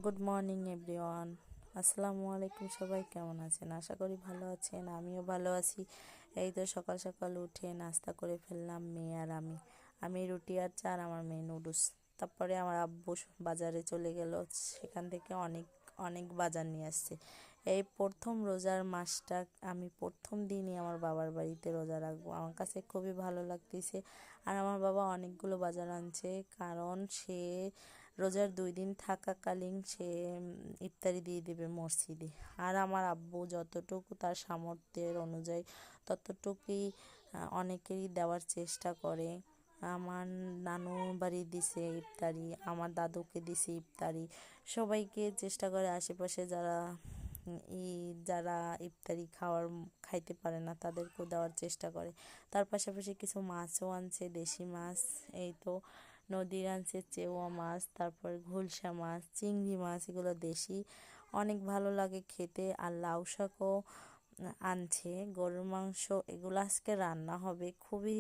Good morning everyone. আসসালামু আলাইকুম। সবাই কেমন আছেন? আশা করি ভালো আছেন, আমিও ভালো আছি। এই তো সকাল সকাল উঠে নাস্তা করে ফেললাম মেয়ে আর আমি রুটি আর চা আর আমার মেয়ে নুডলস। তারপরে আমার আব্বু বাজারে চলে গেল, সেখান থেকে অনেক অনেক বাজার নিয়ে আসছে। এই প্রথম রোজার মাসটা আমি প্রথম দিনই আমার বাবার বাড়িতে রোজা রাখবো, আমার কাছে খুবই ভালো লাগতেছে। আর আমার বাবা অনেকগুলো বাজার আনছে, কারণ সে রোজার 2 দিন থাকাকালীন সে ইফতারি দিয়ে দেবে মসজিদে। আর আমার আব্বু যতটুকু তার সামর্থ্যের অনুযায়ী ততটুকুই অনেকেরই দেওয়ার চেষ্টা করে। আমার নানু বাড়ি দিছে ইফতারি, আমার দাদুকে দিছে ইফতারি, সবাইকে চেষ্টা করে আশেপাশে যারা ইফতারি খাইতে পারে না তাদেরকেও দেওয়ার চেষ্টা করে। তার পাশাপাশি কিছু মাছও আনছে, দেশি মাছ। এই তো নদীর আনছে চেওয়া মাছ, তারপর ঘুলসা মাছ, চিংড়ি মাছ, এগুলো দেশি, অনেক ভালো লাগে খেতে। আর লাউ শাকও আনছে, গরুর মাংস, এগুলো আজকে রান্না হবে। খুবই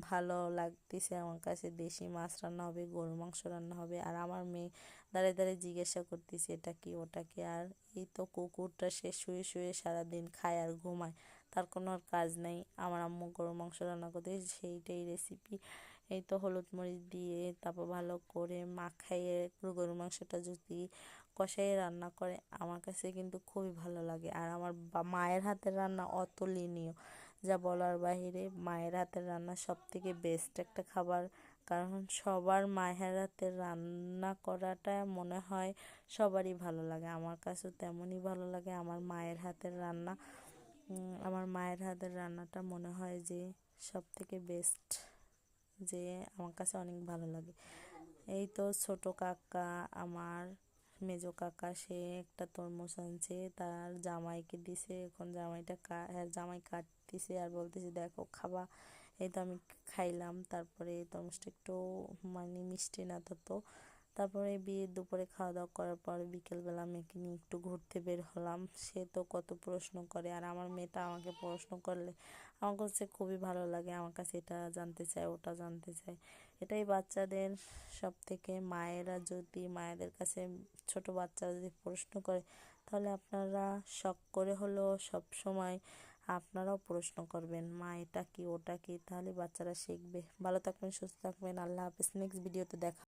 ভালো লাগতেছে আমার কাছে, দেশি মাছ রান্না হবে, গরুর মাংস রান্না হবে। আর আমার মেয়ে দাঁড়িয়ে দাঁড়িয়ে জিজ্ঞাসা করতেছে এটা কি ওটা কি। আর এই তো কুকুরটা সে শুয়ে শুয়ে সারাদিন খায় আর ঘুমায়, তার কোনো আর কাজ নেই। আমার আম্মু গরুর মাংস রান্না করতে সেইটাই রেসিপি। এই তো হলুদ মরিচ দিয়ে তারপর ভালো করে মাখাইয়ে গরুর মাংসটা যদি কষাইয়ে রান্না করে, আমার কাছে কিন্তু খুবই ভালো লাগে। আর আমার মায়ের হাতের রান্না অতুলনীয়, যা বলার বাহিরে। মায়ের হাতের রান্না সব থেকে বেস্ট একটা খাবার, কারণ সবার মায়ের হাতের রান্না করাটা মনে হয় সবারই ভালো লাগে। আমার কাছেও তেমনই ভালো লাগে আমার মায়ের হাতের রান্না। আমার মায়ের হাতের রান্নাটা মনে হয় যে সব থেকে বেস্ট, যে আমার কাছে অনেক ভালো লাগে। এই তো ছোট কাকা, আমার মেজো কাকা, সে একটা তরমুজ আনছে, তার জামাইকে দিছে। এখন জামাই কাটতেছে আর বলতেছে দেখো খাবা। এই তো আমি খাইলাম। তারপরে তরমুজটা একটু মানে মিষ্টি না তো। তারপরে বিয়ের দুপুরে খাওয়া দাওয়া করার পর বিকেলবেলা মেয়েকে নিয়ে একটু ঘুরতে বের হলাম। সে তো কত প্রশ্ন করে, আর আমার মেয়েটা আমাকে প্রশ্ন করলে আমার কাছে খুবই ভালো লাগে। আমার কাছে এটা জানতে চায় ওটা জানতে চায়। এটাই বাচ্চাদের সব থেকে, মায়েদের কাছে ছোট বাচ্চারা যদি প্রশ্ন করে, তাহলে আপনারা শখ করে হলেও সব সময় আপনারাও প্রশ্ন করবেন মা এটা কি ওটা কি, তাহলে বাচ্চারা শিখবে। ভালো থাকবেন, সুস্থ থাকবেন, আল্লাহ হাফেজ। নেক্সট ভিডিওতে দেখা